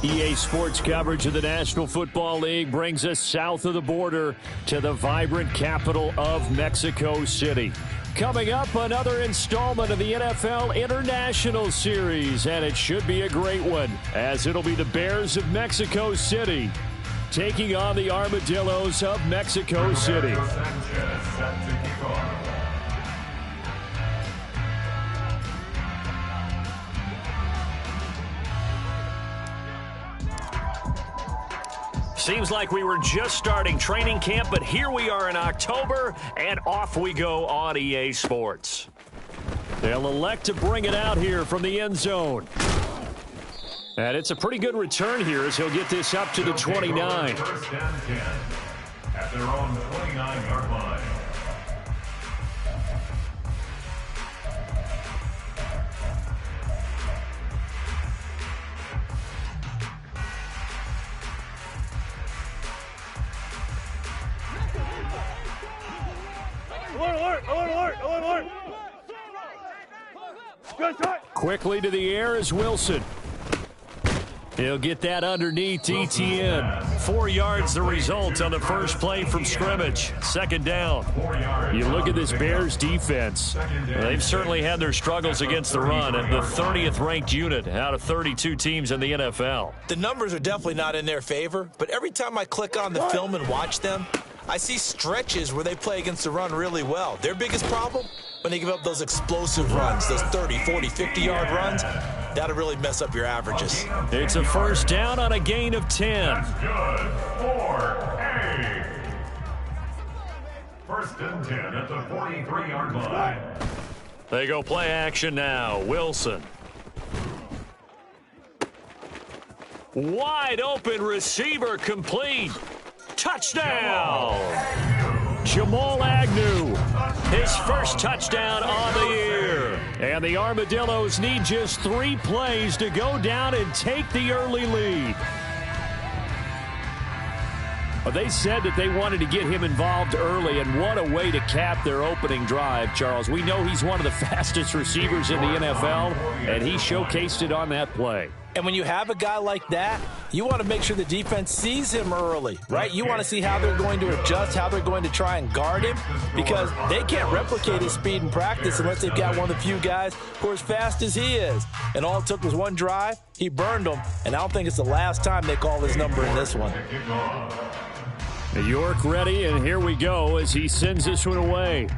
EA Sports coverage of the National Football League brings us south of the border to the vibrant capital of Mexico City. Coming up, another installment of the NFL International Series, and it should be a great one, as it'll be the Bears of Mexico City taking on the Armadillos of Mexico City. Seems like we were just starting training camp, but here we are in October, and off we go on EA Sports. They'll elect to bring it out here from the end zone. And it's a pretty good return here as he'll get this up to the 29. First down 10 at their own 29-yard line. Quickly to the air is Wilson. He'll get that underneath Etienne. 4 yards the result on the first play from scrimmage. Second down. You look at this Bears defense. They've certainly had their struggles against the run, and the 30th ranked unit out of 32 teams in the NFL. The numbers are definitely not in their favor, but every time I click on the film and watch them, I see stretches where they play against the run really well. Their biggest problem? When they give up those explosive runs, those 30, 40, 50-yard runs, that'll really mess up your averages. It's a first down on a gain of 10. That's good for A. First and 10 at the 43-yard line. They go play action now. Wilson. Wide open receiver complete. Touchdown! Jamal Agnew, his first touchdown on the year. And the Armadillos need just 3 plays to go down and take the early lead. Well, they said that they wanted to get him involved early, and what a way to cap their opening drive, Charles. We know he's one of the fastest receivers in the NFL, and he showcased it on that play. And when you have a guy like that, you want to make sure the defense sees him early, right? You want to see how they're going to adjust, how they're going to try and guard him, because they can't replicate his speed in practice unless they've got one of the few guys who are as fast as he is. And all it took was one drive. He burned them, and I don't think it's the last time they call his number in this one. York ready, and here we go as he sends this one away.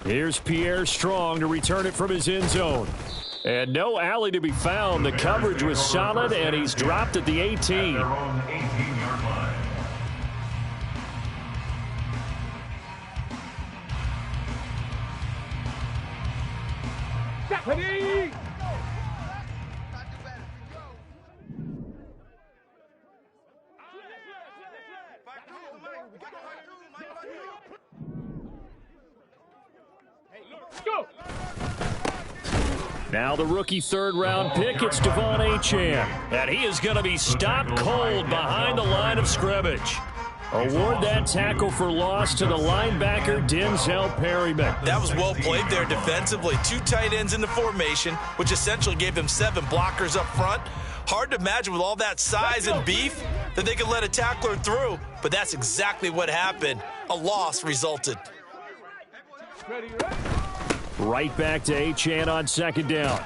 Here's Pierre Strong to return it from his end zone. And no alley to be found. The coverage was solid, and he's dropped at the 18. Now the rookie third-round pick, it's Devon Achane. And he is going to be stopped cold behind the line of scrimmage. Award that tackle for loss to the linebacker, Denzel Perryman. That was well played there defensively. 2 tight ends in the formation, which essentially gave them 7 blockers up front. Hard to imagine with all that size and beef that they could let a tackler through, but that's exactly what happened. A loss resulted. Right back to Achane on second down.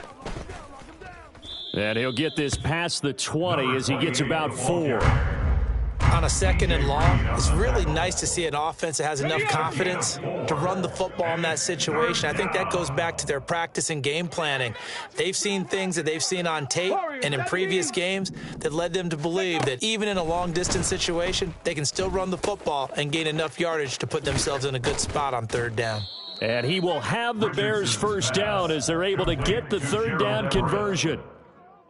And he'll get this past the 20 as he gets about 4. On a second and long, it's really nice to see an offense that has enough confidence to run the football in that situation. I think that goes back to their practice and game planning. They've seen things that they've seen on tape and in previous games that led them to believe that even in a long-distance situation, they can still run the football and gain enough yardage to put themselves in a good spot on third down. And he will have the Bears first down as they're able to get the third down conversion.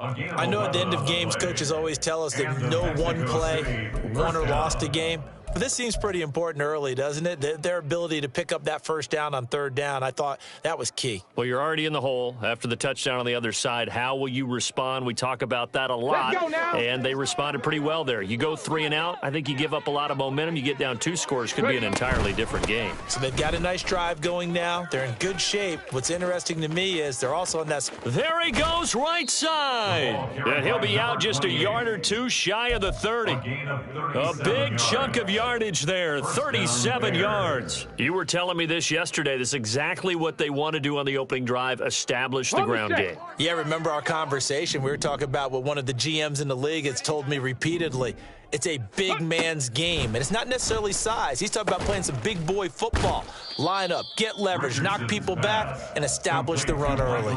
I know at the end of games, coaches always tell us that no one play won or lost a game. But But this seems pretty important early, doesn't it? Their ability to pick up that first down on third down, I thought that was key. Well, you're already in the hole after the touchdown on the other side. How will you respond? We talk about that a lot, and they responded pretty well there. You go 3 and out, I think you give up a lot of momentum. You get down 2 scores, could be an entirely different game. So they've got a nice drive going now. They're in good shape. What's interesting to me is they're also in that. There he goes, right side. And he'll be out just a yard or 2 shy of the 30. A big chunk of yardage there, 37 yards. You were telling me this yesterday. This is exactly what they want to do on the opening drive, establish the ground game. Yeah, remember our conversation? We were talking about what one of the GMs in the league has told me repeatedly. It's a big man's game, and it's not necessarily size. He's talking about playing some big boy football. Line up, get leverage, knock people back, and establish the run early.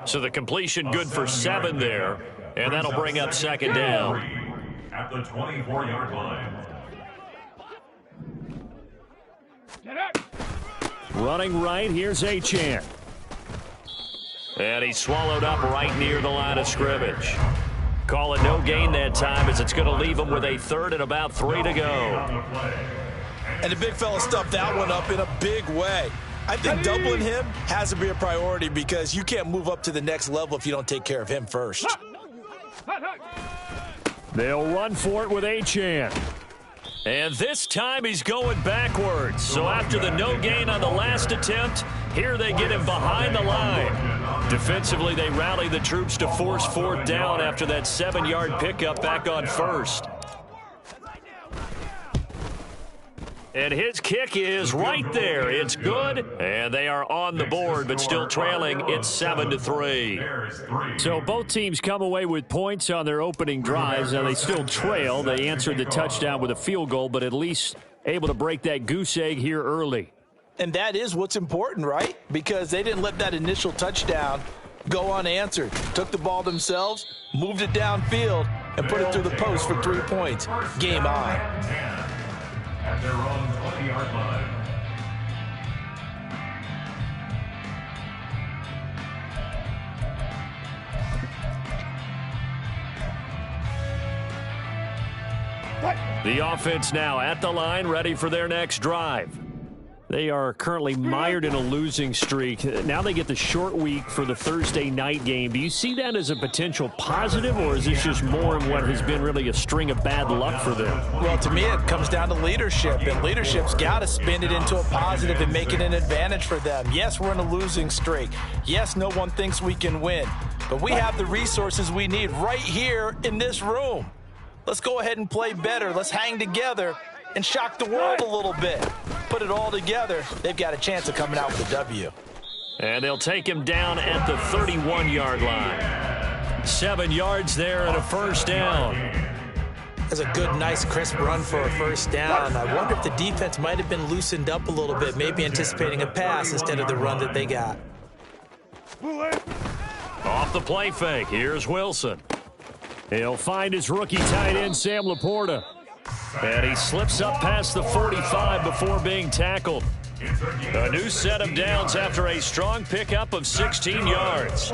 So the completion good for 7 there, and that'll bring up second down. At the 24-yard line. Running right, here's Achane. And he's swallowed up right near the line of scrimmage. Call it no gain that time as it's going to leave him with a 3rd and about 3 to go. And the big fella stuffed that one up in a big way. I think doubling him has to be a priority because you can't move up to the next level if you don't take care of him first. They'll run for it with Achane. And this time he's going backwards. So after the no gain on the last attempt, here they get him behind the line. Defensively, they rally the troops to force 4th down after that 7-yard pickup back on 1st. And his kick is right there. It's good, and they are on the board, but still trailing. It's 7-3. So both teams come away with points on their opening drives. Now they still trail. They answered the touchdown with a field goal, but at least able to break that goose egg here early. And that is what's important, right? Because they didn't let that initial touchdown go unanswered. Took the ball themselves, moved it downfield, and put it through the post for 3 points. Game on. At their own 20-yard line. The offense now at the line, ready for their next drive. They are currently mired in a losing streak. Now they get the short week for the Thursday night game. Do you see that as a potential positive, or is this just more of what has been really a string of bad luck for them? Well, to me, it comes down to leadership, and leadership's got to spin it into a positive and make it an advantage for them. Yes, we're in a losing streak. Yes, no one thinks we can win, but we have the resources we need right here in this room. Let's go ahead and play better. Let's hang together and shock the world a little bit. Put it all together, they've got a chance of coming out with a W. And they'll take him down at the 31-yard line. 7 yards there and a 1st down. That's a good, nice, crisp run for a 1st down. I wonder if the defense might have been loosened up a little bit, maybe anticipating a pass instead of the run that they got. Off the play fake, here's Wilson. He'll find his rookie tight end, Sam Laporta. And he slips up past the 45 before being tackled. A new set of downs after a strong pickup of 16 yards.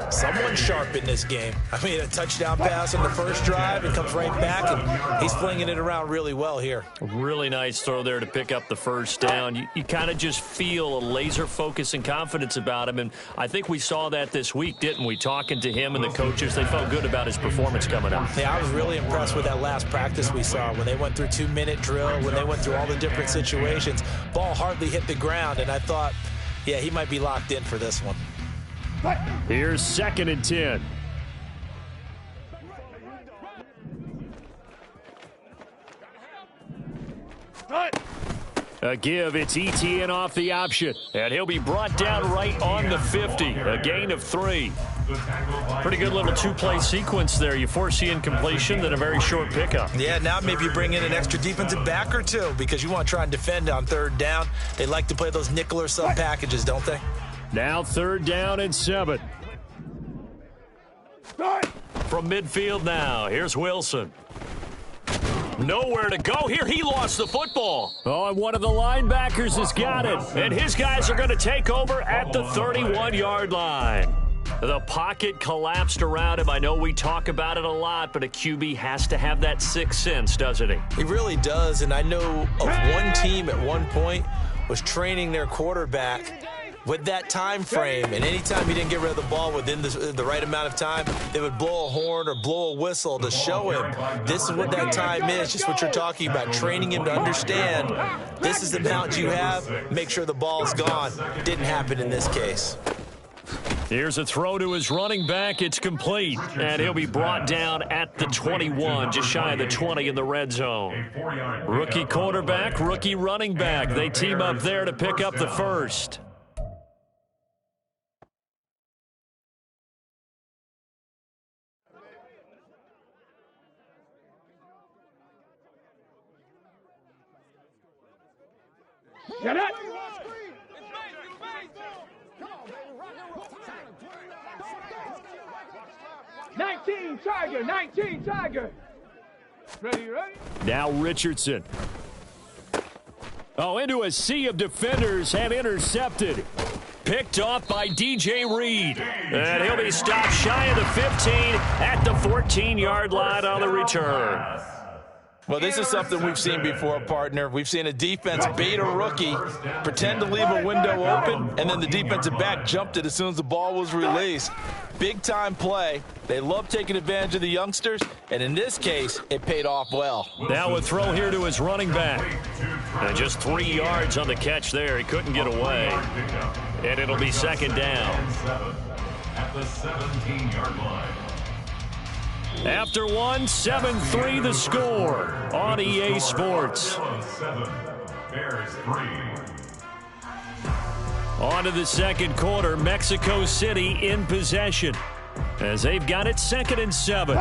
Someone sharp in this game. I mean, a touchdown pass on the first drive. It comes right back, and he's flinging it around really well here. Really nice throw there to pick up the 1st down. You kind of just feel a laser focus and confidence about him, and I think we saw that this week, didn't we? Talking to him and the coaches, they felt good about his performance coming up. Yeah, I was really impressed with that last practice we saw when they went through 2-minute drill, when they went through all the different situations. Ball hardly hit the ground, and I thought, yeah, he might be locked in for this one. Here's 2nd and 10. A give, it's Etienne off the option, and he'll be brought down right on the 50, a gain of 3. Pretty good little 2-play sequence there. You force the incompletion, then a very short pickup. Yeah, now maybe you bring in an extra defensive back or 2 because you want to try and defend on 3rd down. They like to play those nickel or sub packages, don't they? Now 3rd down and 7. From midfield now, here's Wilson. Nowhere to go here. He lost the football. Oh, and one of the linebackers has got it. And his guys are going to take over at the 31-yard line. The pocket collapsed around him. I know we talk about it a lot, but a QB has to have that sixth sense, doesn't he? He really does, and I know of one team at one point was training their quarterback with that time frame, and anytime he didn't get rid of the ball within the right amount of time, they would blow a horn or blow a whistle to show him this is what that time is, just what you're talking about, training him to understand this is the amount you have, make sure the ball's gone. Didn't happen in this case. Here's a throw to his running back. It's complete, and he'll be brought down at the 21, just shy of the 20 in the red zone. Rookie quarterback, rookie running back. They team up there to pick up the first. Get it! 19 Tiger, 19 Tiger. Ready? Now Richardson. Oh, into a sea of defenders and intercepted. Picked off by DJ Reed. And he'll be stopped shy of the 15 at the 14-yard line on the return. Well, this is something we've seen before, partner. We've seen a defense bait a rookie, pretend to leave a window open, and then the defensive back jumped it as soon as the ball was released. Big-time play. They love taking advantage of the youngsters, and in this case, it paid off well. Now a throw here to his running back. And just 3 yards on the catch there. He couldn't get away. And it'll be second down. At the 17-yard line. After one, 7-3 the score on EA Sports. 7, Bears 3. On to the second quarter, Mexico City in possession as they've got it 2nd and 7.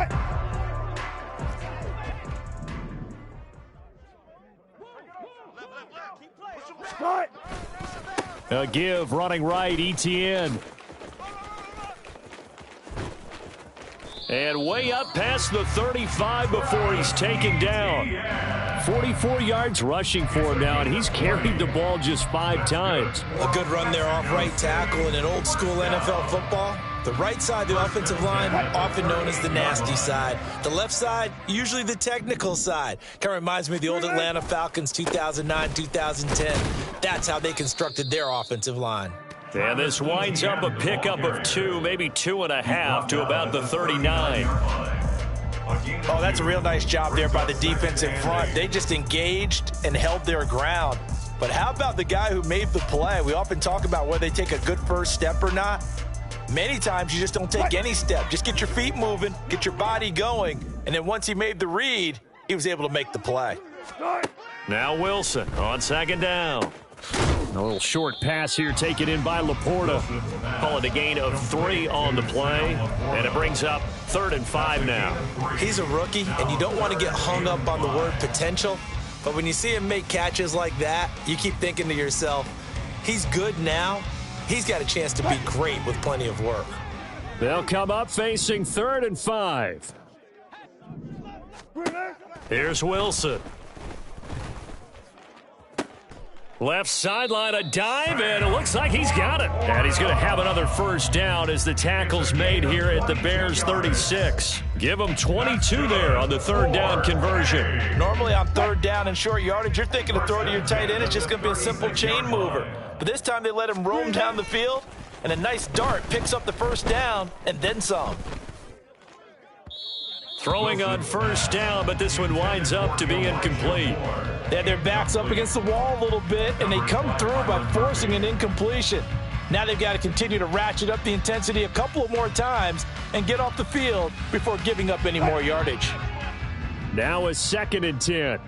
A give running right, Etienne. And way up past the 35 before he's taken down. 44 yards rushing for him now, and he's carried the ball just 5 times. A good run there off right tackle in an old-school NFL football. The right side, the offensive line, often known as the nasty side. The left side, usually the technical side. Kind of reminds me of the old Atlanta Falcons 2009, 2010. That's how they constructed their offensive line. And this winds up a pickup of 2, maybe 2.5 to about the 39. Oh, that's a real nice job there by the defense in front. They just engaged and held their ground. But how about the guy who made the play? We often talk about whether they take a good first step or not. Many times you just don't take any step. Just get your feet moving, get your body going, and then once he made the read, he was able to make the play. Now Wilson on second down. A little short pass here taken in by Laporta. Call it a gain of 3 on the play, and it brings up 3rd and 5 now. He's a rookie, and you don't want to get hung up on the word potential, but when you see him make catches like that, you keep thinking to yourself, he's good now. He's got a chance to be great with plenty of work. They'll come up facing 3rd and 5. Here's Wilson. Left sideline, a dive, and it looks like he's got it. And he's going to have another first down as the tackle's made here at the Bears 36. Give him 22 there on the 3rd down conversion. Normally on 3rd down and short yardage, you're thinking to throw to your tight end. It's just going to be a simple chain mover. But this time they let him roam down the field, and a nice dart picks up the first down and then some. Throwing on first down, but this one winds up to be incomplete. They had their backs up against the wall a little bit, and they come through by forcing an incompletion. Now they've got to continue to ratchet up the intensity a couple of more times and get off the field before giving up any more yardage. Now a 2nd and 10.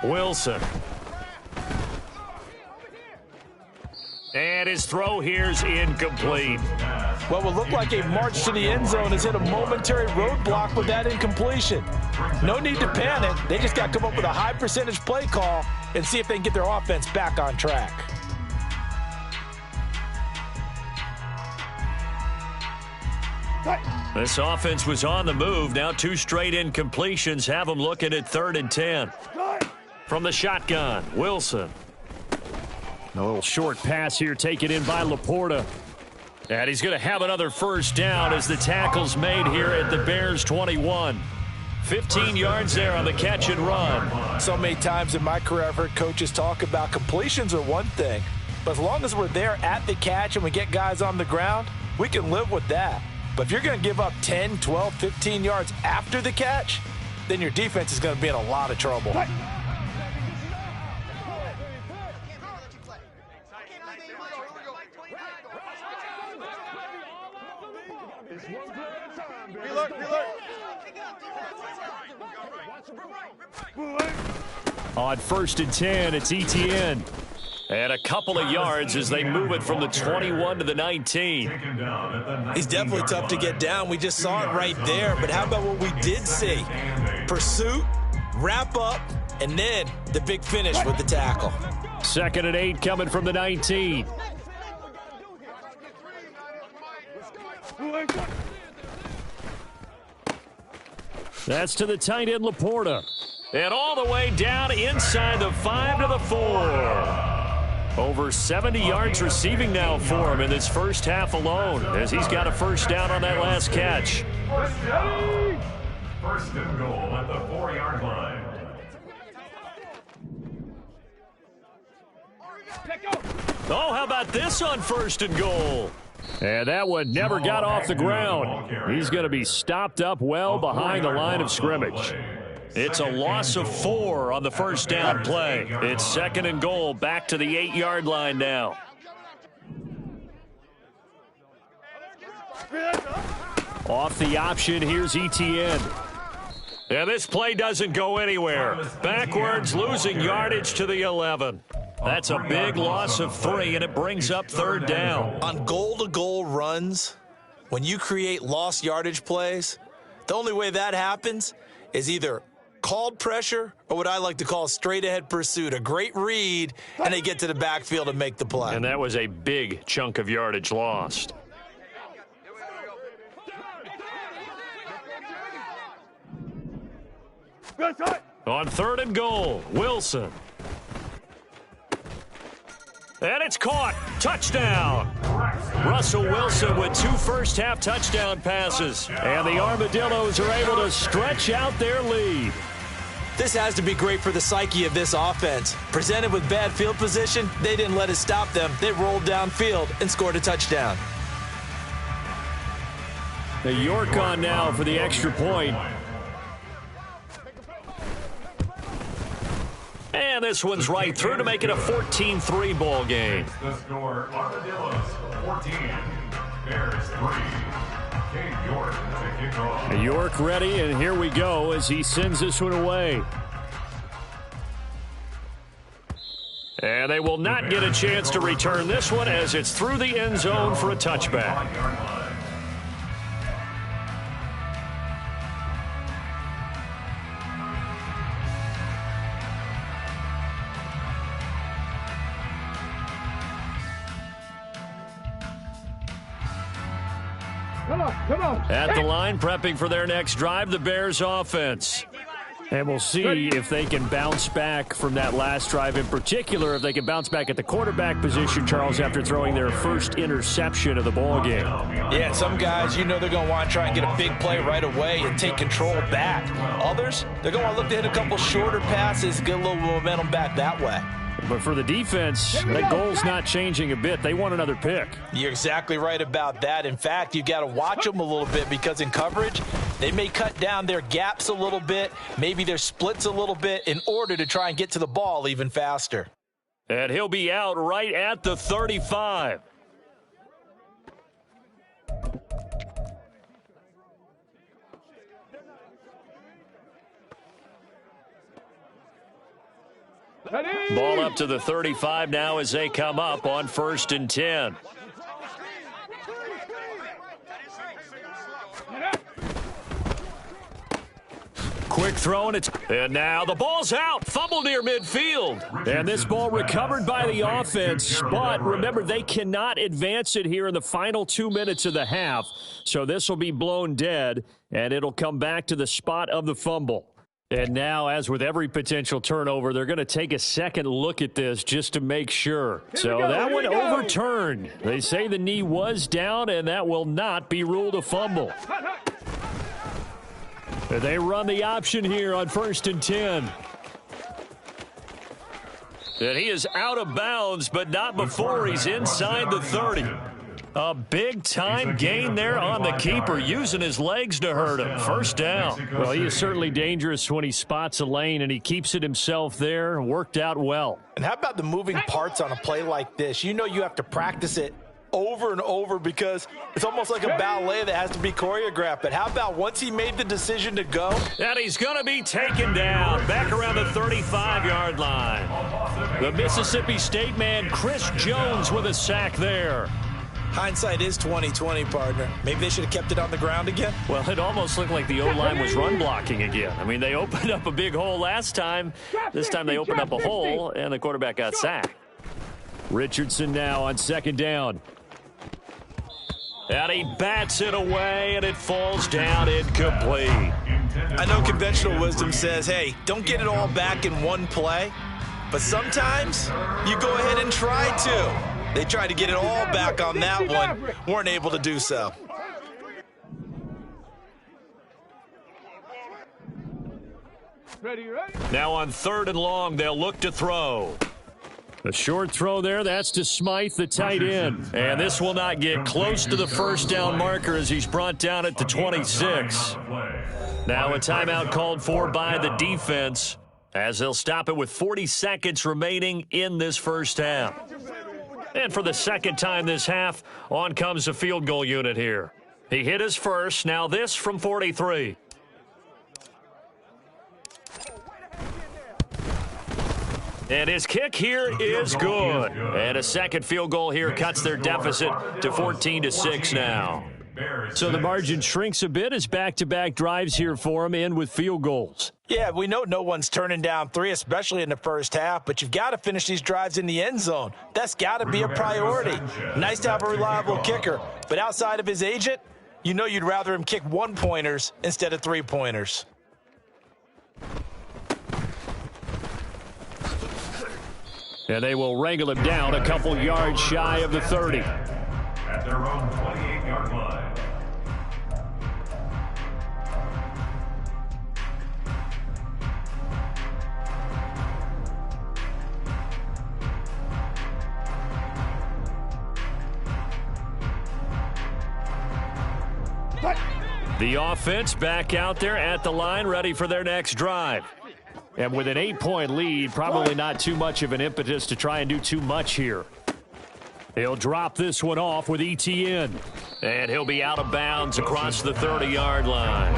Wilson. And his throw here's incomplete. What will look like a march to the end zone has hit a momentary roadblock with that incompletion. No need to panic. They just got to come up with a high percentage play call and see if they can get their offense back on track. This offense was on the move. Now 2 straight incompletions have them looking at 3rd and 10. From the shotgun, Wilson. A little short pass here taken in by Laporta. And he's going to have another first down as the tackle's made here at the Bears 21. 15 yards there on the catch and run. So many times in my career I've heard coaches talk about completions are one thing, but as long as we're there at the catch and we get guys on the ground, we can live with that. But if you're going to give up 10, 12, 15 yards after the catch, then your defense is going to be in a lot of trouble. On 1st and 10, it's Etienne. And a couple of yards as they move it from the 21 to the 19. He's definitely tough to get down. We just saw it right there. But how about what we did see? Pursuit, wrap up, and then the big finish with the tackle. 2nd and 8 coming from the 19. That's to the tight end, Laporta. And all the way down inside the 5 to the 4. Over 70 yards receiving now for him in this first half alone as he's got a first down on that last catch. First and goal at the 4-yard line. Oh, how about this on 1st and goal? And that one never got off the ground. He's going to be stopped up well behind the line of scrimmage. It's a loss of 4 on the first down play. It's 2nd and goal, back to the 8-yard line now. Off the option, here's Etienne. And this play doesn't go anywhere. Backwards, losing yardage to the 11. That's a big loss of 3, and it brings up 3rd down. On goal-to-goal runs, when you create lost yardage plays, the only way that happens is either called pressure or what I like to call straight-ahead pursuit. A great read, and they get to the backfield and make the play. And that was a big chunk of yardage lost. On 3rd and goal, Wilson. And it's caught. Touchdown. Russell Wilson with 2 first-half touchdown passes. And the Armadillos are able to stretch out their lead. This has to be great for the psyche of this offense. Presented with bad field position, they didn't let it stop them. They rolled downfield and scored a touchdown. The York on now for the extra point. And this one's right through to make it a 14-3 ball game. The score, Armadillos 14, Bears 3. Cade York to kick off. York ready, and here we go as he sends this one away. And they will not get a chance to return this one as it's through the end zone for a touchback. Come on. At the line, prepping for their next drive, the Bears offense. And we'll see if they can bounce back from that last drive, in particular, if they can bounce back at the quarterback position, Charles, after throwing their first interception of the ball game. Yeah, some guys, you know they're going to want to try and get a big play right away and take control back. Others, they're going to want to look to hit a couple shorter passes, get a little momentum back that way. But for the defense, that goal's not changing a bit. They want another pick. You're exactly right about that. In fact, you've got to watch them a little bit because in coverage, they may cut down their gaps a little bit, maybe their splits a little bit in order to try and get to the ball even faster. And he'll be out right at the 35. Ball up to the 35 now as they come up on 1st and 10. Quick throw, and now the ball's out. Fumble near midfield. And this ball recovered by the offense. But remember, they cannot advance it here in the final 2 minutes of the half. So this will be blown dead, and it'll come back to the spot of the fumble. And now, as with every potential turnover, they're going to take a second look at this just to make sure. So that one overturned. They say the knee was down, and that will not be ruled a fumble. They run the option here on 1st and 10. And he is out of bounds, but not before he's inside the 30. A big-time gain there on the keeper, using his legs to hurt him. First down. Well, he is certainly dangerous when he spots a lane, and he keeps it himself there. Worked out well. And how about the moving parts on a play like this? You know you have to practice it over and over because it's almost like a ballet that has to be choreographed. But how about once he made the decision to go? And he's going to be taken down back around the 35-yard line. The Mississippi State man, Chris Jones, with a sack there. Hindsight is 20/20, partner. Maybe they should have kept it on the ground again. Well, it almost looked like the O-line was run blocking again. I mean, they opened up a big hole last time. This time they opened up a hole, and the quarterback got sacked. Richardson now on 2nd down. And he bats it away, and it falls down incomplete. I know conventional wisdom says, hey, don't get it all back in one play. But sometimes you go ahead and try to. They tried to get it all back on that one, weren't able to do so. Now on 3rd and long, they'll look to throw. A short throw there, that's to Smythe, the tight end. And this will not get close to the first down marker as he's brought down at the 26. Now a timeout called for by the defense as they'll stop it with 40 seconds remaining in this first half. And for the second time this half, on comes the field goal unit here. He hit his first, now this from 43. And his kick here is good. And a second field goal here cuts their deficit to 14-6 now. So the margin shrinks a bit as back-to-back drives here for him, end with field goals. Yeah, we know no one's turning down 3, especially in the first half, but you've got to finish these drives in the end zone. That's got to be a priority. Nice to have a reliable kicker, but outside of his agent, you know you'd rather him kick 1-pointers instead of 3-pointers. And they will wrangle him down a couple yards shy of the 30. At their own 28-yard line. The offense back out there at the line, ready for their next drive. And with an 8-point lead, probably not too much of an impetus to try and do too much here. He'll drop this one off with ETN. And he'll be out of bounds across the 30-yard line.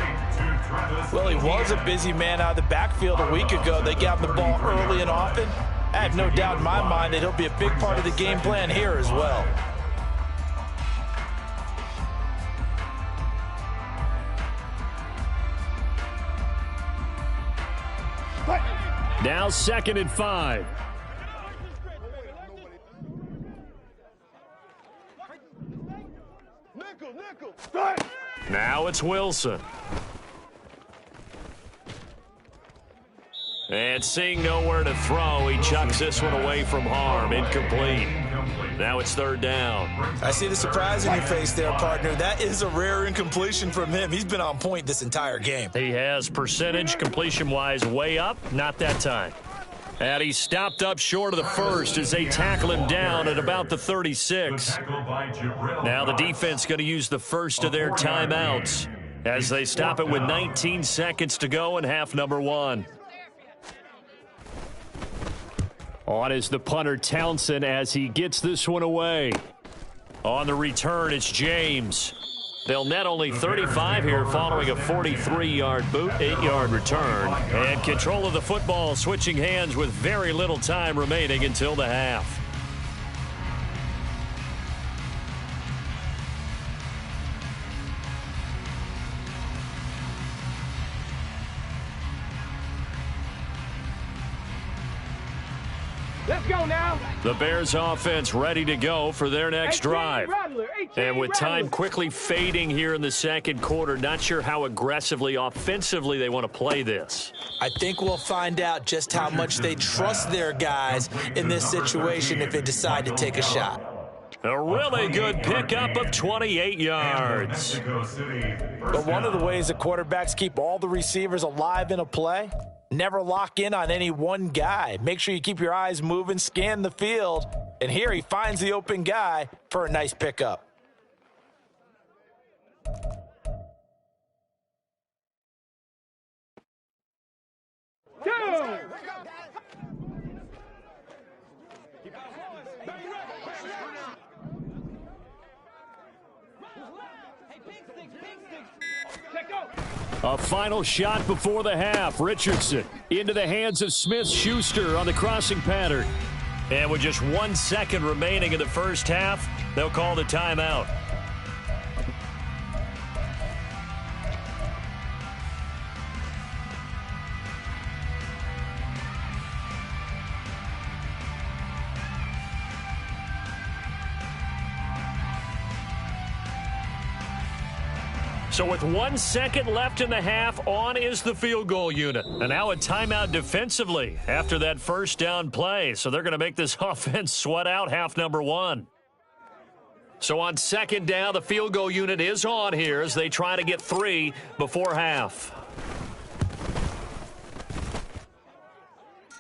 Well, he was a busy man out of the backfield a week ago. They got the ball early and often. I have no doubt in my mind that he'll be a big part of the game plan here as well. Now 2nd and 5. Now it's Wilson. And seeing nowhere to throw, he chucks this one away from harm. Incomplete. Now it's 3rd down. I see the surprise in your face there, partner. That is a rare incompletion from him. He's been on point this entire game. He has percentage completion-wise way up. Not that time. And he stopped up short of the first as they tackle him down at about the 36. Now the defense going to use the first of their timeouts as they stop it with 19 seconds to go in half number 1. On is the punter Townsend as he gets this one away. On the return, it's James. They'll net only 35 here following a 43-yard boot, 8-yard return. And control of the football switching hands with very little time remaining until the half. Let's go now. The Bears offense ready to go for their next drive. And with time quickly fading here in the second quarter, not sure how aggressively, offensively they want to play this. I think we'll find out just how much they trust their guys in this situation if they decide to take a shot. A really good pickup of 28 yards. But one of the ways that quarterbacks keep all the receivers alive in a play, never lock in on any one guy. Make sure you keep your eyes moving, scan the field, and here he finds the open guy for a nice pickup. A final shot before the half. Richardson into the hands of Smith-Schuster on the crossing pattern. And with just 1 second remaining in the first half, they'll call the timeout. So with 1 second left in the half, on is the field goal unit. And now a timeout defensively after that first down play. So they're going to make this offense sweat out half number one. So on second down, the field goal unit is on here as they try to get 3 before half.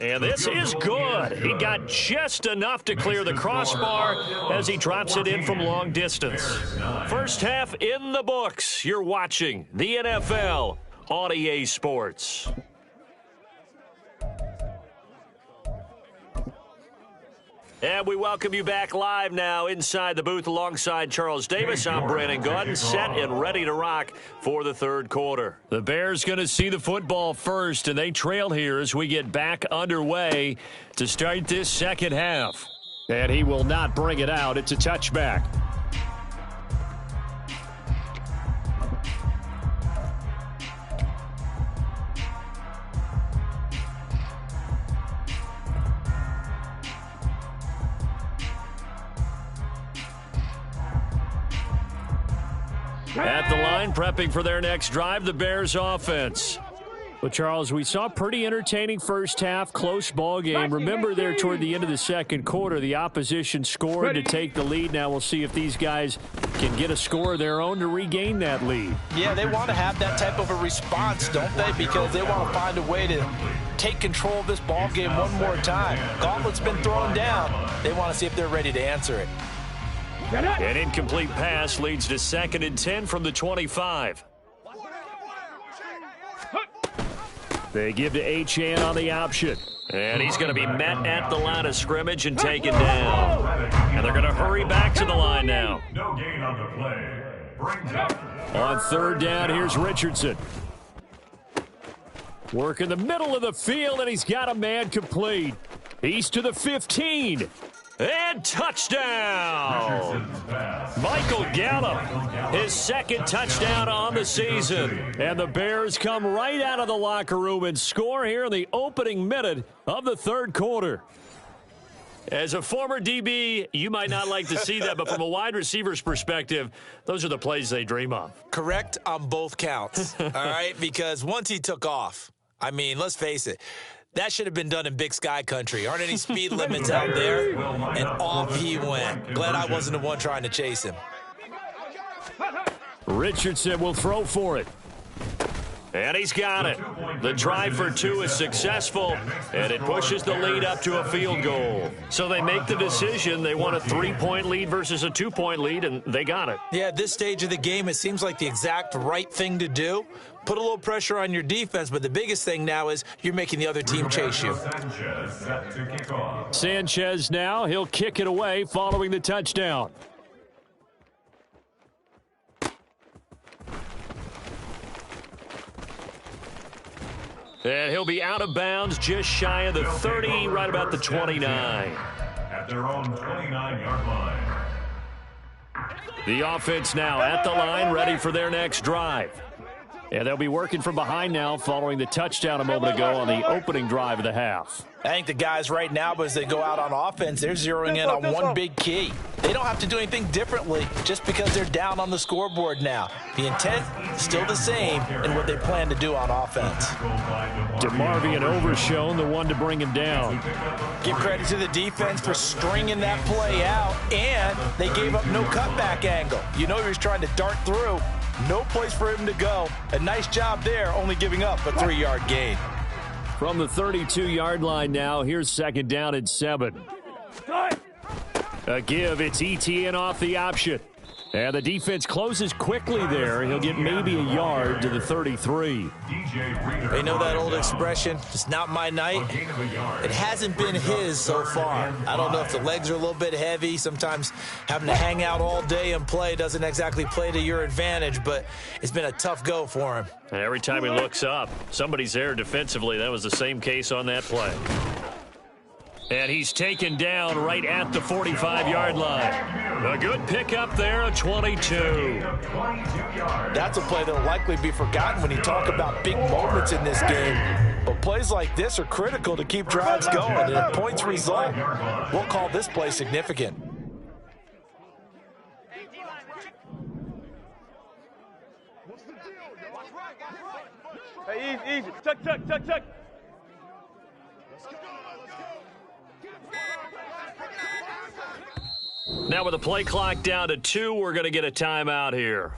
And this is good. He got just enough to clear the crossbar as he drops it in from long distance. First half in the books. You're watching the NFL on EA Sports. And we welcome you back live now inside the booth alongside Charles Davis. I'm Brandon Gaudin, set and ready to rock for the third quarter. The Bears going to see the football first, and they trail here as we get back underway to start this second half. And he will not bring it out. It's a touchback. At the line, prepping for their next drive, the Bears offense. Well, Charles, we saw a pretty entertaining first half, close ball game. Remember there toward the end of the second quarter, the opposition scored to take the lead. Now we'll see if these guys can get a score of their own to regain that lead. Yeah, they want to have that type of a response, don't they? Because they want to find a way to take control of this ball game one more time. Gauntlet's been thrown down. They want to see if they're ready to answer it. An incomplete pass leads to 2nd and 10 from the 25. They give to Achane on the option. And he's going to be met at the line of scrimmage and taken down. And they're going to hurry back to the line now. No gain on the play. Brings up. On third down, here's Richardson. Work in the middle of the field, and he's got a man complete. He's to the 15. And touchdown! Michael Gallup, his second touchdown on the season. And the Bears come right out of the locker room and score here in the opening minute of the third quarter. As a former DB, you might not like to see that, but from a wide receiver's perspective, those are the plays they dream of. Correct on both counts, all right? Because once he took off, I mean, let's face it, that should have been done in Big Sky country. Aren't any speed limits out there? And off he went. Glad I wasn't the one trying to chase him. Richardson will throw for it. And he's got it. The try for 2 is successful, and it pushes the lead up to a field goal. So they make the decision. They want a 3-point lead versus a 2-point lead, and they got it. Yeah, at this stage of the game, it seems like the exact right thing to do. Put a little pressure on your defense, but the biggest thing now is you're making the other team chase you. Sanchez now, he'll kick it away following the touchdown. And he'll be out of bounds just shy of the 30, right about the 29. At their own 29-yard line. The offense now at the line, ready for their next drive. And they'll be working from behind now following the touchdown a moment ago on the opening drive of the half. I think the guys right now, as they go out on offense, they're zeroing in on one big key. They don't have to do anything differently just because they're down on the scoreboard now. The intent is still the same in what they plan to do on offense. DeMarvion Overshown, the one to bring him down. Give credit to the defense for stringing that play out, and they gave up no cutback angle. You know he was trying to dart through. No place for him to go. A nice job there, only giving up a 3-yard gain. From the 32-yard line now, here's second down and 7. A give, it's Etienne off the option. And the defense closes quickly there. He'll get maybe a yard to the 33. They know that old expression, it's not my night. It hasn't been his so far. I don't know if the legs are a little bit heavy. Sometimes having to hang out all day and play doesn't exactly play to your advantage, but it's been a tough go for him. And every time he looks up, somebody's there defensively. That was the same case on that play. And he's taken down right at the 45-yard line. A good pickup there, a 22. That's a play that will likely be forgotten when you talk about big moments in this game. But plays like this are critical to keep drives going. And if points result, we'll call this play significant. Hey, easy. Tuck. Now with the play clock down to 2, we're going to get a timeout here.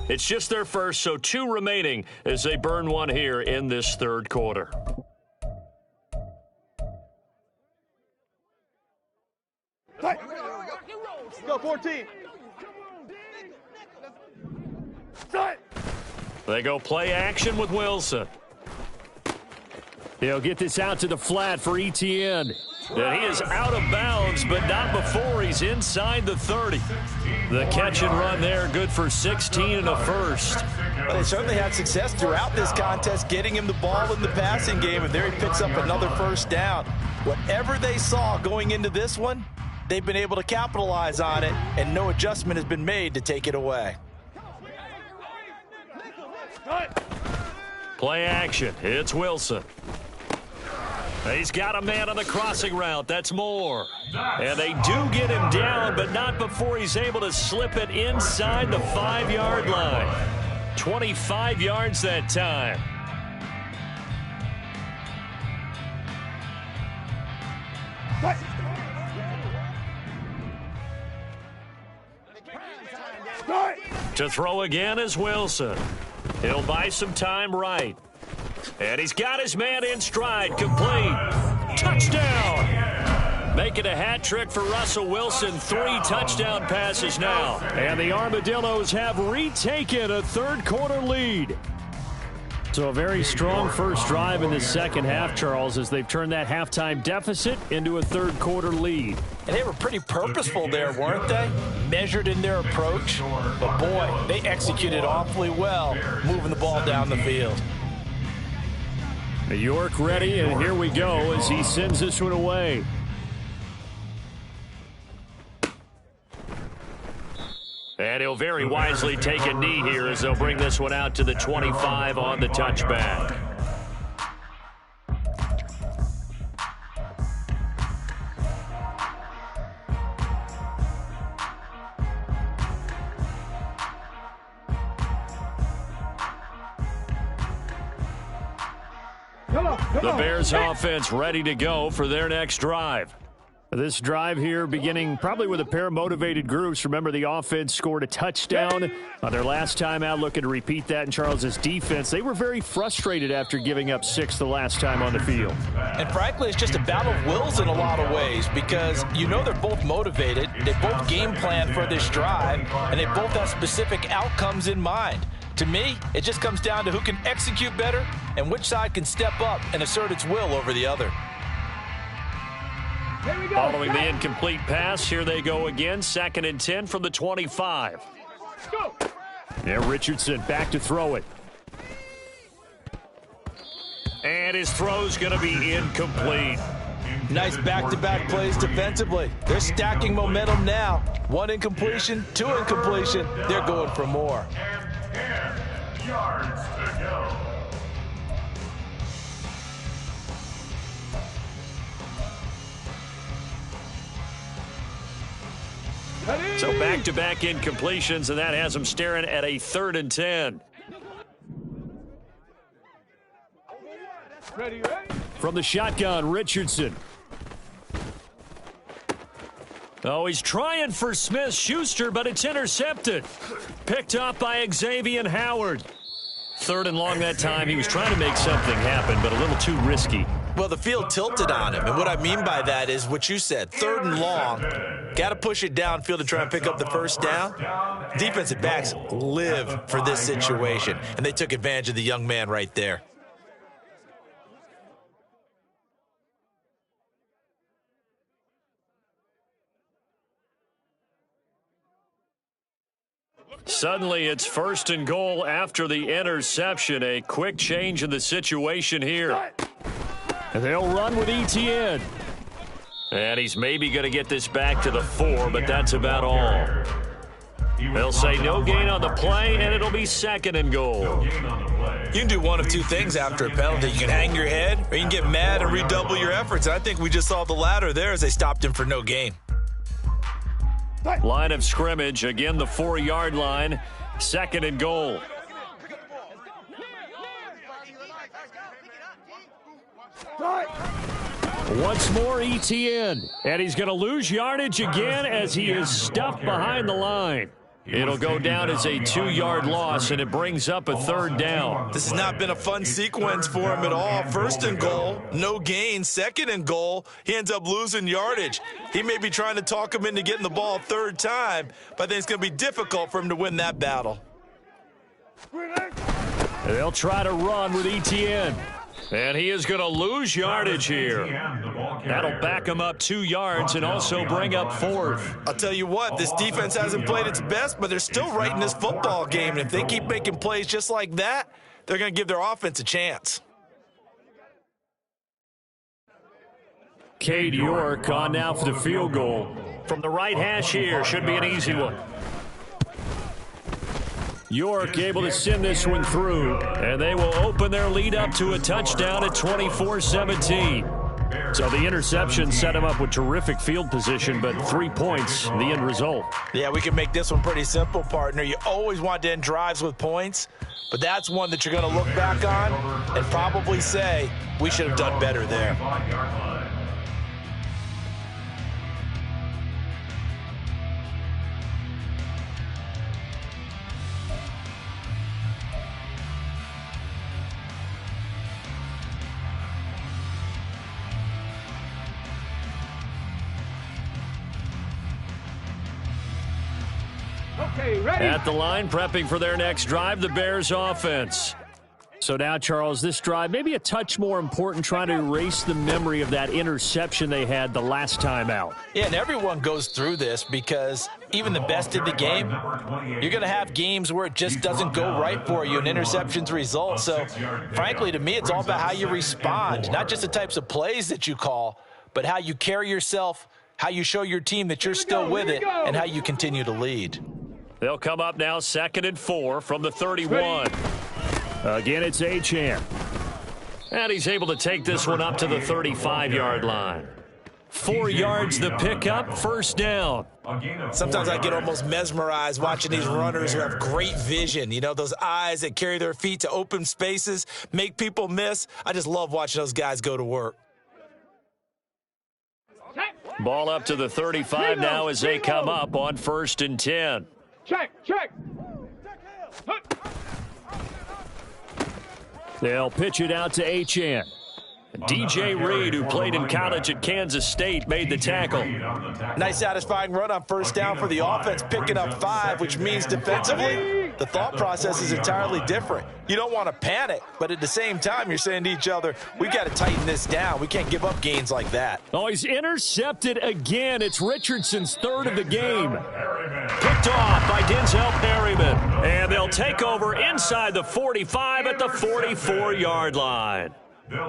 It's just their first, so 2 remaining as they burn one here in this third quarter. Go 14. They go play action with Wilson. He'll get this out to the flat for Etienne. And he is out of bounds, but not before he's inside the 30. The catch and run there, good for 16 and a first. Well, they certainly had success throughout this contest, getting him the ball in the passing game, and there he picks up another first down. Whatever they saw going into this one, they've been able to capitalize on it, and no adjustment has been made to take it away. Play action. It's Wilson. He's got a man on the crossing route. That's Moore. And they do get him down, but not before he's able to slip it inside the 5-yard line. 25 yards that time. To throw again is Wilson. He'll buy some time right. And he's got his man in stride, complete. Touchdown! Making a hat trick for Russell Wilson. 3 touchdown passes now. And the Armadillos have retaken a third quarter lead. So a very strong first drive in the second half, Charles, as they've turned that halftime deficit into a third quarter lead. And they were pretty purposeful there, weren't they? Measured in their approach. But boy, they executed awfully well, moving the ball down the field. York ready, and here we go as he sends this one away. And he'll very wisely take a knee here as they'll bring this one out to the 25 on the touchback. The Bears offense ready to go for their next drive. This drive here beginning probably with a pair of motivated groups. Remember, the offense scored a touchdown on their last time out, looking to repeat that in Charles's defense. They were very frustrated after giving up 6 the last time on the field. And frankly, it's just a battle of wills in a lot of ways because you know they're both motivated. They both game plan for this drive, and they both have specific outcomes in mind. To me, it just comes down to who can execute better and which side can step up and assert its will over the other. Following the incomplete pass, here they go again. 2nd and 10 from the 25. Go. Yeah, Richardson back to throw it. And his throw's going to be incomplete. Nice back-to-back plays defensively. They're stacking momentum now. 1 incompletion, 2 incompletion. They're going for more. 10 yards to go. So back-to-back incompletions, and that has them staring at a 3rd and 10. Ready. From the shotgun, Richardson. Oh, he's trying for Smith-Schuster, but it's intercepted. Picked off by Xavier Howard. 3rd and long that time. He was trying to make something happen, but a little too risky. Well, the field tilted on him, and what I mean by that is what you said, 3rd and long. Got to push it downfield to try and pick up the first down. Defensive backs live for this situation, and they took advantage of the young man right there. Suddenly, it's 1st and goal after the interception. A quick change in the situation here. They'll run with Etienne. And he's maybe going to get this back to the 4, but that's about all. They'll say no gain on the play, and it'll be 2nd and goal. You can do one of two things after a penalty. You can hang your head, or you can get mad and redouble your efforts. And I think we just saw the latter there as they stopped him for no gain. Line of scrimmage, again the 4-yard line, 2nd and goal. Once more Etienne, and he's going to lose yardage again as he is stuffed behind the line. It'll go down as a 2-yard loss, and it brings up a 3rd down. This has not been a fun sequence for him at all. 1st and goal, no gain. 2nd and goal, he ends up losing yardage. He may be trying to talk him into getting the ball a 3rd time, but I think it's going to be difficult for him to win that battle. They'll try to run with Etienne. And he is going to lose yardage here. That'll back him up 2 yards and also bring up 4th. I'll tell you what, this defense hasn't played its best, but they're still right in this football game. And if they keep making plays just like that, they're going to give their offense a chance. Cade York on now for the field goal. From the right hash here, should be an easy one. York able to send this one through, and they will open their lead up to a touchdown at 24-17. So the interception set him up with terrific field position, but 3 points, the end result. Yeah, we can make this one pretty simple, partner. You always want to end drives with points, but that's one that you're going to look back on and probably say, we should have done better there. At the line, prepping for their next drive, the Bears offense. So now, Charles, this drive maybe a touch more important, trying to erase the memory of that interception they had the last time out. Yeah, and everyone goes through this because even the best in the game, you're going to have games where it just doesn't go right for you, and interceptions result. So, frankly, to me, it's all about how you respond, not just the types of plays that you call, but how you carry yourself, how you show your team that you're still with it, and how you continue to lead. They'll come up now 2nd and 4 from the 31. Again, it's Achane. And he's able to take this one up to the 35-yard line. 4 yards the pickup, 1st down. Sometimes I get almost mesmerized watching these runners who have great vision. You know, those eyes that carry their feet to open spaces, make people miss. I just love watching those guys go to work. Ball up to the 35 now as they come up on 1st and 10. Check. They'll pitch it out to Achane. DJ Reed, who played in college at Kansas State, made the tackle. Nice satisfying run on 1st down for the offense, picking up 5, which means defensively, the thought process is entirely different. You don't want to panic, but at the same time, you're saying to each other, we've got to tighten this down. We can't give up gains like that. Oh, he's intercepted again. It's Richardson's 3rd of the game. Picked off by Denzel Perryman. And they'll take over inside the 45 at the 44-yard line.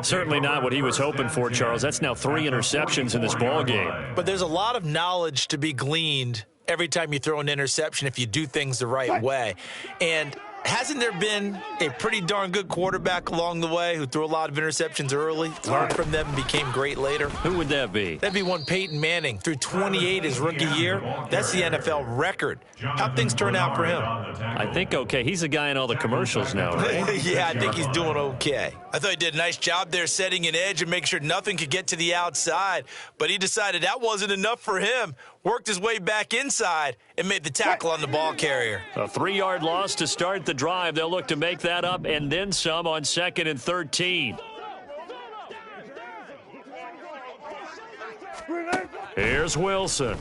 Certainly not what he was hoping for, Charles. That's now 3 interceptions in this ball game. But there's a lot of knowledge to be gleaned every time you throw an interception if you do things the right way. And Hasn't there been a pretty darn good quarterback along the way who threw a lot of interceptions early, learned from them, and became great later? Who would that be? That'd be one Peyton Manning. Threw 28 his rookie year. That's the NFL record. How'd things turn out for him? I think okay. He's a guy in all the commercials now, right? Yeah, I think he's doing okay. I thought he did a nice job there setting an edge and making sure nothing could get to the outside. But he decided that wasn't enough for him. Worked his way back inside and made the tackle on the ball carrier. A 3-yard loss to start the drive. They'll look to make that up and then some on 2nd and 13. Here's Wilson.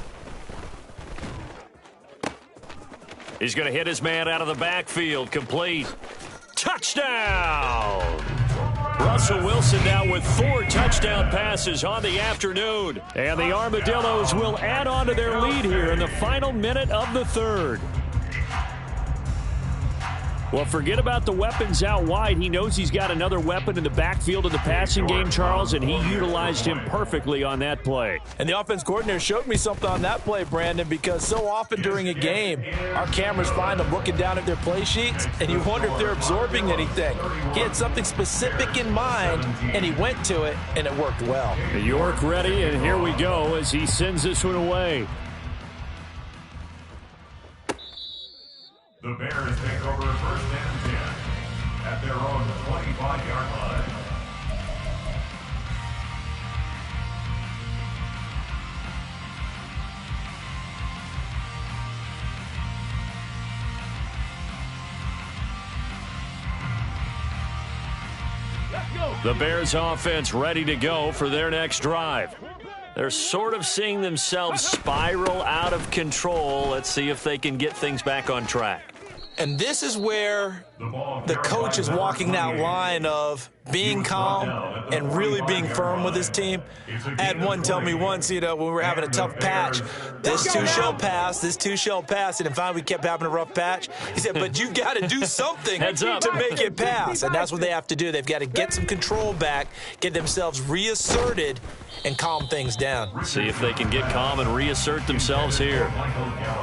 He's going to hit his man out of the backfield. Complete. Touchdown! Russell Wilson now with 4 touchdown passes on the afternoon. And the Armadillos will add on to their lead here in the final minute of the 3rd. Well, forget about the weapons out wide. He knows he's got another weapon in the backfield of the passing game, Charles, and he utilized him perfectly on that play. And the offense coordinator showed me something on that play, Brandon, because so often during a game, our cameras find them looking down at their play sheets, and you wonder if they're absorbing anything. He had something specific in mind, and he went to it, and it worked well. York ready, and here we go as he sends this one away. The Bears take over 1st and 10 at their own 25-yard line. The Bears offense ready to go for their next drive. They're sort of seeing themselves spiral out of control. Let's see if they can get things back on track. And this is where the coach is walking that line of being calm and really being firm with his team. I had one tell me once, when we were having a tough patch, this too shall pass, this too shall pass. And finally we kept having a rough patch. He said, but you got to do something to make it pass. And that's what they have to do. They've got to get some control back, get themselves reasserted, and calm things down. See if they can get calm and reassert themselves here.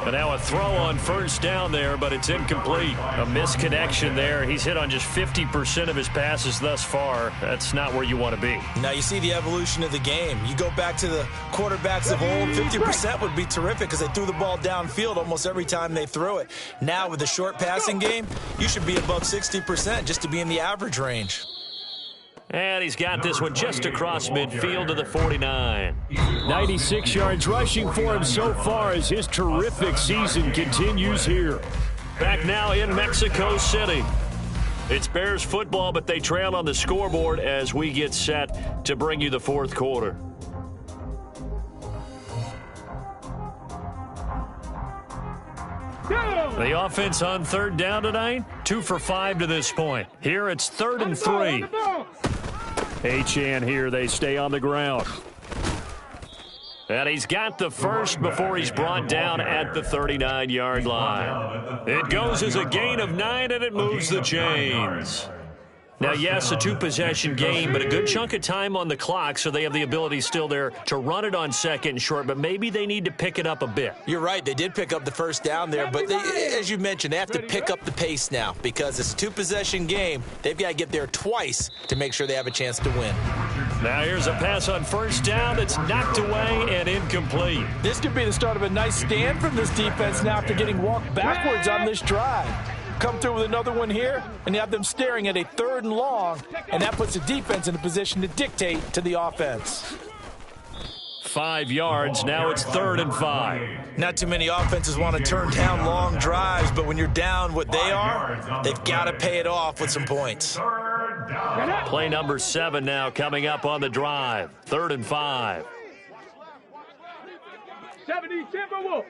And now a throw on 1st down there, but it's incomplete. A misconnection there. He's hit on just 50% of his passes thus far. That's not where you want to be. Now you see the evolution of the game. You go back to the quarterbacks of old, 50% would be terrific because they threw the ball downfield almost every time they threw it. Now with the short passing game, you should be above 60% just to be in the average range. And he's got this one just across midfield to the 49. 96 yards rushing for him so far as his terrific season continues here. Back now in Mexico City. It's Bears football, but they trail on the scoreboard as we get set to bring you the 4th quarter. The offense on 3rd down tonight, 2 for 5 to this point. Here it's 3rd and 3. Achane here, they stay on the ground. And he's got the first before he's brought down at the 39-yard line. It goes as a gain of 9, and it moves the chains. Now, yes, a 2-possession game, but a good chunk of time on the clock, so they have the ability still there to run it on 2nd and short, but maybe they need to pick it up a bit. You're right. They did pick up the 1st down there, but as you mentioned, they have to pick up the pace now because it's a 2-possession game. They've got to get there twice to make sure they have a chance to win. Now here's a pass on 1st down that's knocked away and incomplete. This could be the start of a nice stand from this defense now after getting walked backwards on this drive. Come through with another one here, and you have them staring at a 3rd and long, and that puts the defense in a position to dictate to the offense. 5 yards, now it's 3rd and 5. Not too many offenses want to turn down long drives, but when you're down what they are, they've got to pay it off with some points. Play number 7 now coming up on the drive. 3rd and 5. 70, tempo.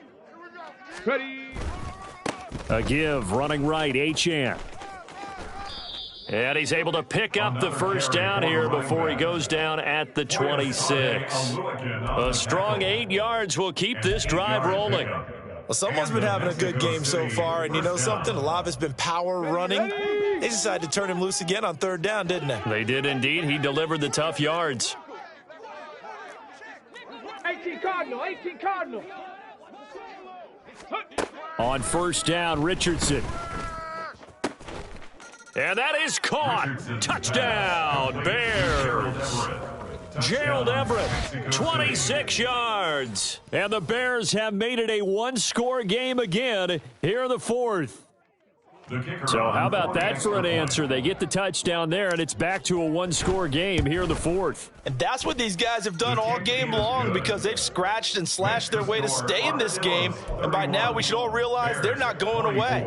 Ready. A give, running right, Achane. And he's able to pick up the 1st down here before he goes down at the 26. A strong 8 yards will keep this drive rolling. Well, someone's been having a good game so far, and you know something? A lot of it's been power running. They decided to turn him loose again on 3rd down, didn't they? They did indeed. He delivered the tough yards. 18 Cardinal, 18 Cardinal. On 1st down, Richardson. And that is caught. Touchdown, Bears. Gerald Everett, 26 yards. And the Bears have made it a one-score game again here in the fourth. So how about that for an answer? They get the touchdown there, and it's back to a one-score game here in the fourth. And that's what these guys have done all game long because they've scratched and slashed their way to stay in this game. And by now, we should all realize they're not going away.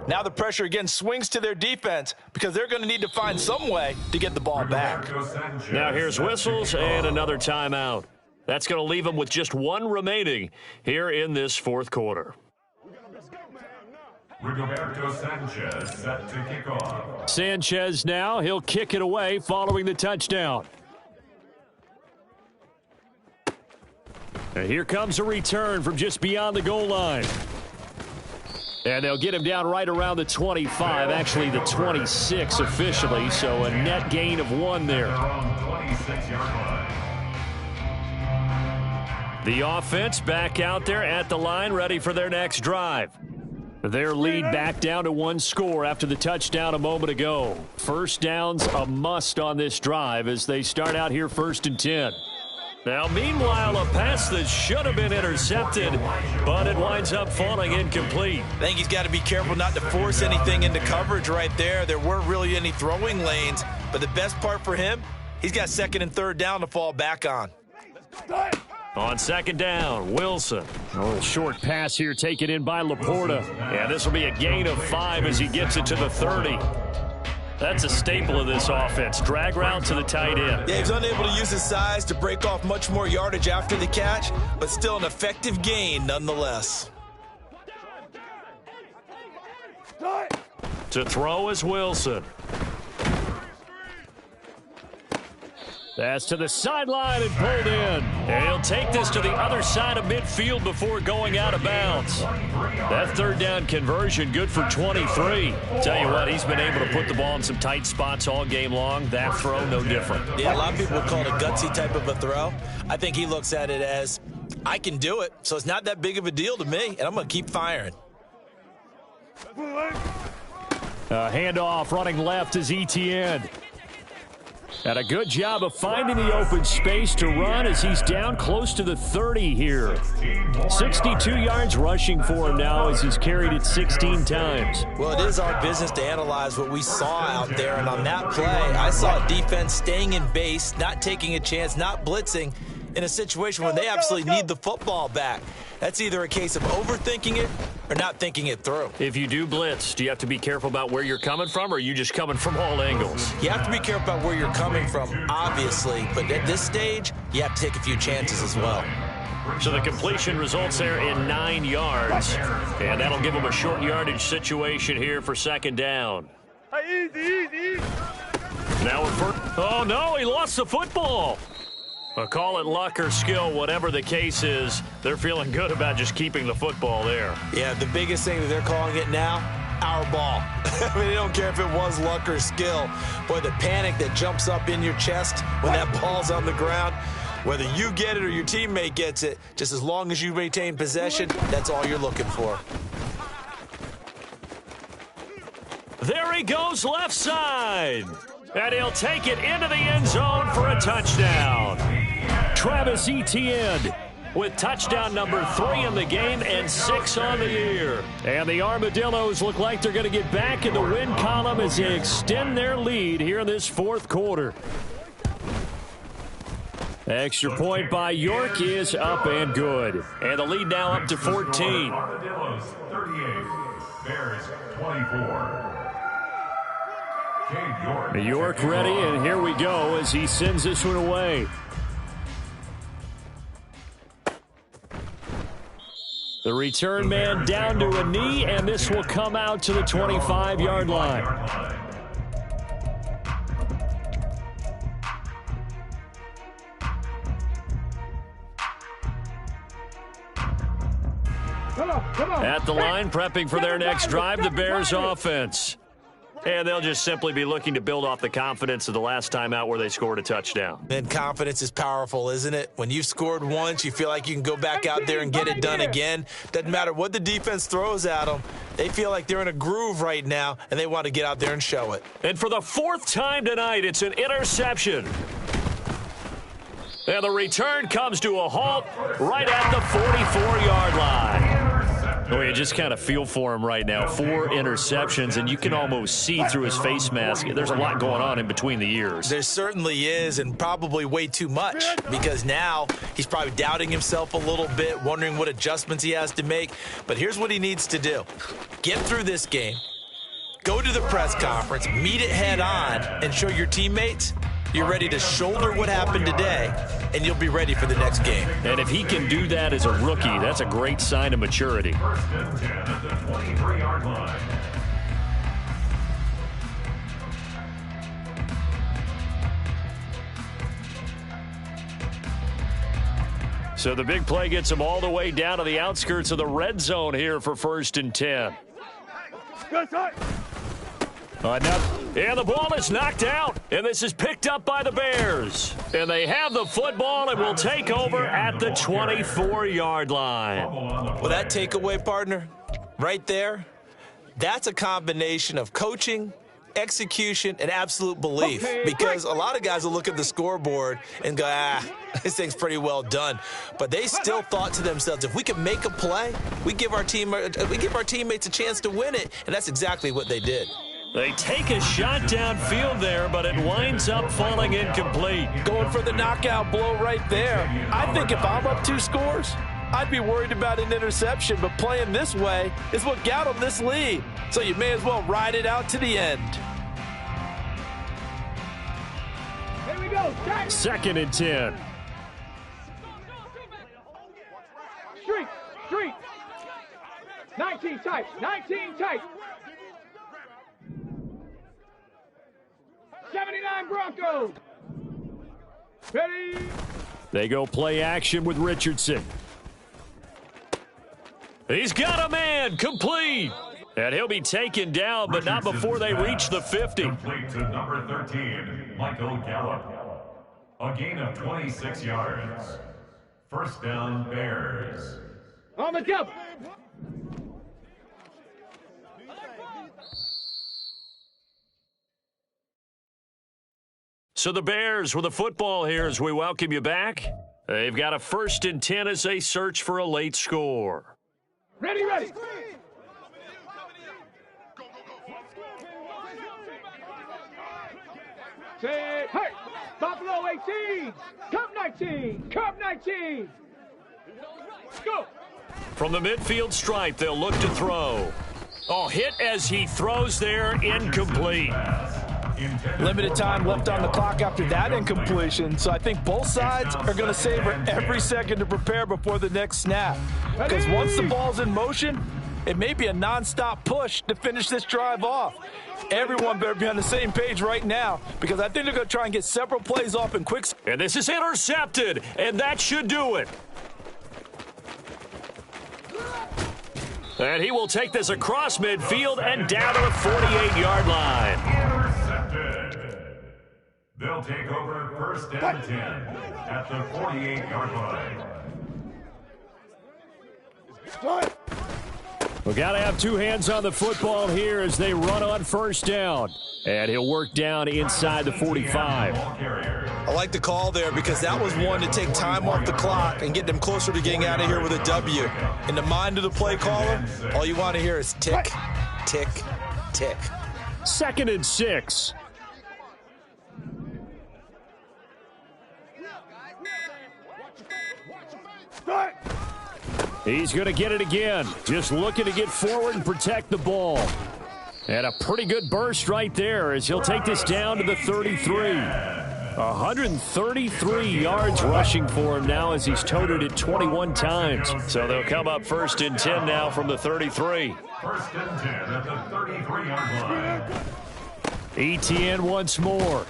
Now the pressure again swings to their defense because they're going to need to find some way to get the ball back. Now here's whistles and another timeout. That's going to leave them with just one remaining here in this fourth quarter. Rigoberto Sanchez set to kick off. Sanchez now, he'll kick it away following the touchdown. And here comes a return from just beyond the goal line. And they'll get him down right around the 25, actually the 26 officially, so a net gain of 1 there. The offense back out there at the line, ready for their next drive. Their lead back down to 1 score after the touchdown a moment ago. First down's a must on this drive as they start out here 1st and 10. Now, meanwhile, a pass that should have been intercepted, but it winds up falling incomplete. I think he's got to be careful not to force anything into coverage right there. There weren't really any throwing lanes, but the best part for him, he's got 2nd and 3rd down to fall back on. On 2nd down, Wilson. A little short pass here taken in by Laporta. And this will be a gain of 5 as he gets it to the 30. That's a staple of this offense. Drag route to the tight end. Yeah, he's unable to use his size to break off much more yardage after the catch, but still an effective gain nonetheless. To throw is Wilson. That's to the sideline and pulled in. And he'll take this to the other side of midfield before going out of bounds. That 3rd down conversion good for 23. Tell you what, he's been able to put the ball in some tight spots all game long. That throw, no different. Yeah, a lot of people would call it a gutsy type of a throw. I think he looks at it as, I can do it, so it's not that big of a deal to me, and I'm going to keep firing. Handoff running left is Etienne. And a good job of finding the open space to run as he's down close to the 30 here. 62 yards rushing for him now as he's carried it 16 times. Well, it is our business to analyze what we saw out there. And on that play, I saw defense staying in base, not taking a chance, not blitzing in a situation where they absolutely need the football back. That's either a case of overthinking it or not thinking it through. If you do blitz, do you have to be careful about where you're coming from, or are you just coming from all angles? You have to be careful about where you're coming from, obviously, but at this stage, you have to take a few chances as well. So the completion results there in 9 yards, and that'll give them a short yardage situation here for 2nd down. Easy. Now we're first. Oh, no, he lost the football. Call it luck or skill, whatever the case is, they're feeling good about just keeping the football there. Yeah, the biggest thing that they're calling it now, our ball. I mean, they don't care if it was luck or skill. Boy, the panic that jumps up in your chest when that ball's on the ground, whether you get it or your teammate gets it, just as long as you maintain possession, that's all you're looking for. There he goes left side. And he'll take it into the end zone for a touchdown. Travis Etienne with touchdown number 3 in the game and 6 on the year. And the Armadillos look like they're going to get back in the win column as they extend their lead here in this 4th quarter. Extra point by York is up and good. And the lead now up to 14. Armadillos 38, Bears 24. York ready, and here we go as he sends this one away. The return man down to a knee, and this will come out to the 25-yard line. Come on. At the line, prepping for their next drive, the Bears offense. And they'll just simply be looking to build off the confidence of the last time out where they scored a touchdown. And confidence is powerful, isn't it? When you've scored once, you feel like you can go back out there and get it done again. Doesn't matter what the defense throws at them. They feel like they're in a groove right now, and they want to get out there and show it. And for the 4th time tonight, it's an interception. And the return comes to a halt right at the 44-yard line. Oh, you just kind of feel for him right now. 4 interceptions, and you can almost see through his face mask. There's a lot going on in between the ears. There certainly is, and probably way too much, because now he's probably doubting himself a little bit, wondering what adjustments he has to make. But here's what he needs to do. Get through this game, go to the press conference, meet it head on, and show your teammates you're ready to shoulder what happened today, and you'll be ready for the next game. And if he can do that as a rookie, that's a great sign of maturity. 1st and 10 at the 23-yard line. So the big play gets him all the way down to the outskirts of the red zone here for 1st and 10. And the ball is knocked out, and this is picked up by the Bears. And they have the football and will take over at the 24-yard line. Well, that takeaway, partner, right there, that's a combination of coaching, execution, and absolute belief. Because a lot of guys will look at the scoreboard and go, this thing's pretty well done. But they still thought to themselves, if we can make a play, we give our teammates a chance to win it. And that's exactly what they did. They take a shot downfield there, but it winds up falling incomplete. Going for the knockout blow right there. I think if I'm up 2 scores, I'd be worried about an interception, but playing this way is what got them this lead. So you may as well ride it out to the end. Here we go. 2nd and 10. Street. 19 tight. 19 tight. 79 Broncos. Ready. They go play action with Richardson. He's got a man, complete. And he'll be taken down, but not before they reach the 50. Complete to number 13, Michael Gallup. A gain of 26 yards. 1st down, Bears. On the jump. So the Bears with the football here as we welcome you back. They've got a 1st and 10 as they search for a late score. Ready. Say, hey, Buffalo 18, Cup 19. Go. From the midfield stripe, they'll look to throw. Oh, hit as he throws there, incomplete. Limited time left on the clock after that incompletion, so I think both sides are going to savor every second to prepare before the next snap. Because once the ball's in motion, it may be a nonstop push to finish this drive off. Everyone better be on the same page right now, because I think they're going to try and get several plays off in quick. And this is intercepted, and that should do it. And he will take this across midfield and down to the 48-yard line. They'll take over 1st and 10 at the 48-yard line. We got to have 2 hands on the football here as they run on 1st down. And he'll work down inside the 45. I like the call there because that was one to take time off the clock and get them closer to getting out of here with a W. In the mind of the play caller, all you want to hear is tick, tick, tick. 2nd and 6. He's going to get it again. Just looking to get forward and protect the ball. And a pretty good burst right there as he'll take this down to the 33. 133 yards rushing for him now as he's toted it 21 times. So they'll come up 1st and 10 now from the 33. 1st and 10 at the 33-yard line. ETN once more.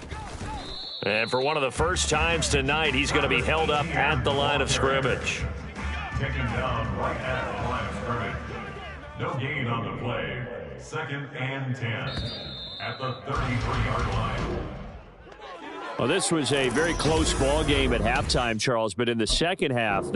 And for one of the first times tonight, he's going to be held up at the line of scrimmage. Taken down right at the line of scrimmage. No gain on the play. 2nd and 10 at the 33-yard line. Well, this was a very close ball game at halftime, Charles, but in the second half...